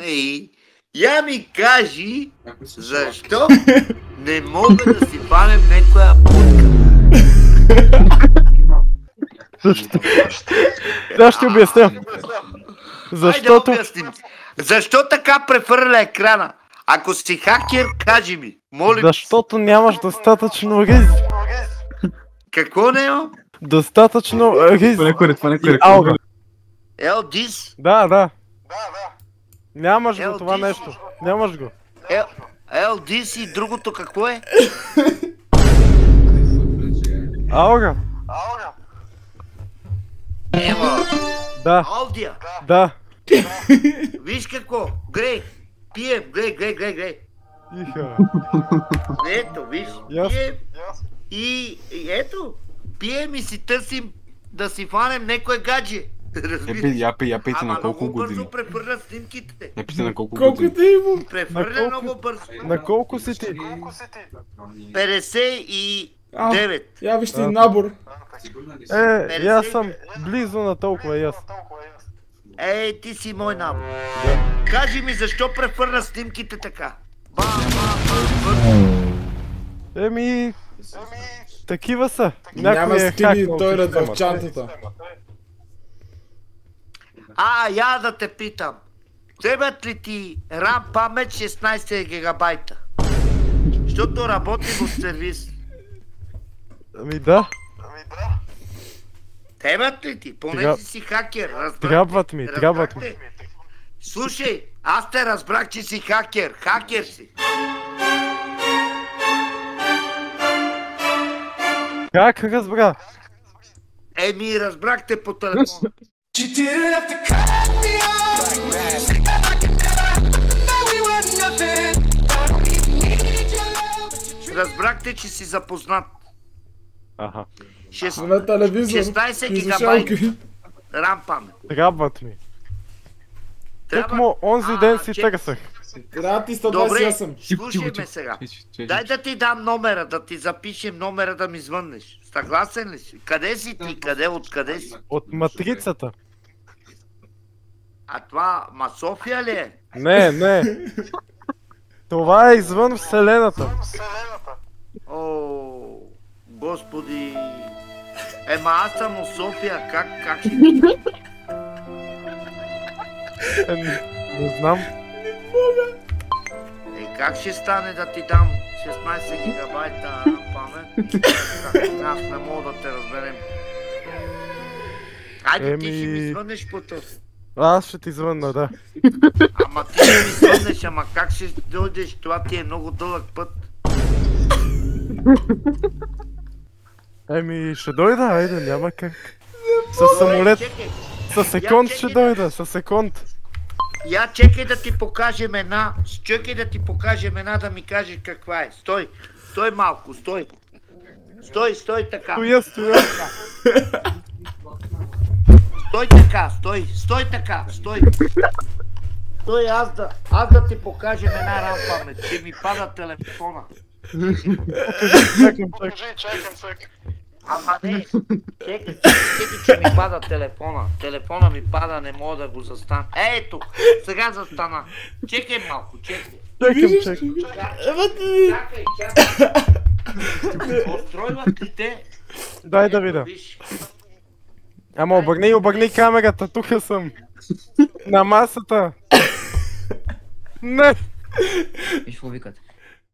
И я ми кажи, защо не мога да си фанем някоя путка? Защо? Да, ще обясня. Защото... Защо така префърля екрана? Ако си хакер, кажи ми. Моля. Защото нямаш достатъчно риз. Какво няма? Достатъчно риз. Това не е и алга. LDIS? Да. Нямаш го това нещо. Нямаш го. LDIS и другото какво е? Алга. Ева. Да. Алдия. Да. Виж какво? Грей. Пием. Грей. Иха. Ето, виж. Пием. И ето. Пием и си търсим да си фанем некое гадже. Я пейте на колко години? Много бързо префърля снимките. Я пейте на колко Колко години? ти има? Префърля много бързо. На колко си ти? 59. Я вижте набор. И аз съм близо на толкова и аз. Ей, ти си мой набор. Кажи ми защо префърля снимките така? Еми... Такива са. Няма скини тойлет в чантата. Я да те питам. Трябват ли ти RAM памет 16 гигабайта? Защото работи в сервис. Ами да. Трябват ли ти? Поне си хакер. Трябват ми. Слушай, аз те разбрах, че си хакер. Хакер си. Как разбра? Еми, разбрахте по телефона. Разбрахте, че си запознат. Аха. На телевизор. 16 гигабайт RAM памет. Трябват ми. Тъкмо онзи ден си търсах. Трябва ти 128. Добре, слушай ме сега. Дай да ти дам номера, да ти запишем номера да ми звъннеш. Съгласен ли си? Къде си ти? Откъде си? От матрицата. А това София ли е? Не. Това е извън вселената. О, господи. Ема аз съм от София, как ще... Не знам. Как ще стане да ти дам 16 гигабайта памет? Аз не мога да те разберем. Айде ти ще ми звънеш по този. Аз ще ти звънна, да. Ама ти ще ми звънеш, ама как ще дойдеш? Това ти е много дълъг път. Еми, ще дойда, айде, няма как. Със самолет. Със секунд ще дойда, със секунд. Я чекай да ти покажем една, да ми кажеш каква е. Стой малко, стой така. Стоя. Стой така. Стой, аз да ти покажем една RAM памет, че ми пада телефона. Чакам. Ама не, чекай, че ми пада телефона. Телефона ми пада, не мога да го застана. Ето, сега застана. Чекай малко, чекай. Чакам. Чакай. Устройват ли те? Дай да видя. Ама обърни камерата, тук съм. На масата. Не. Виж какво викат.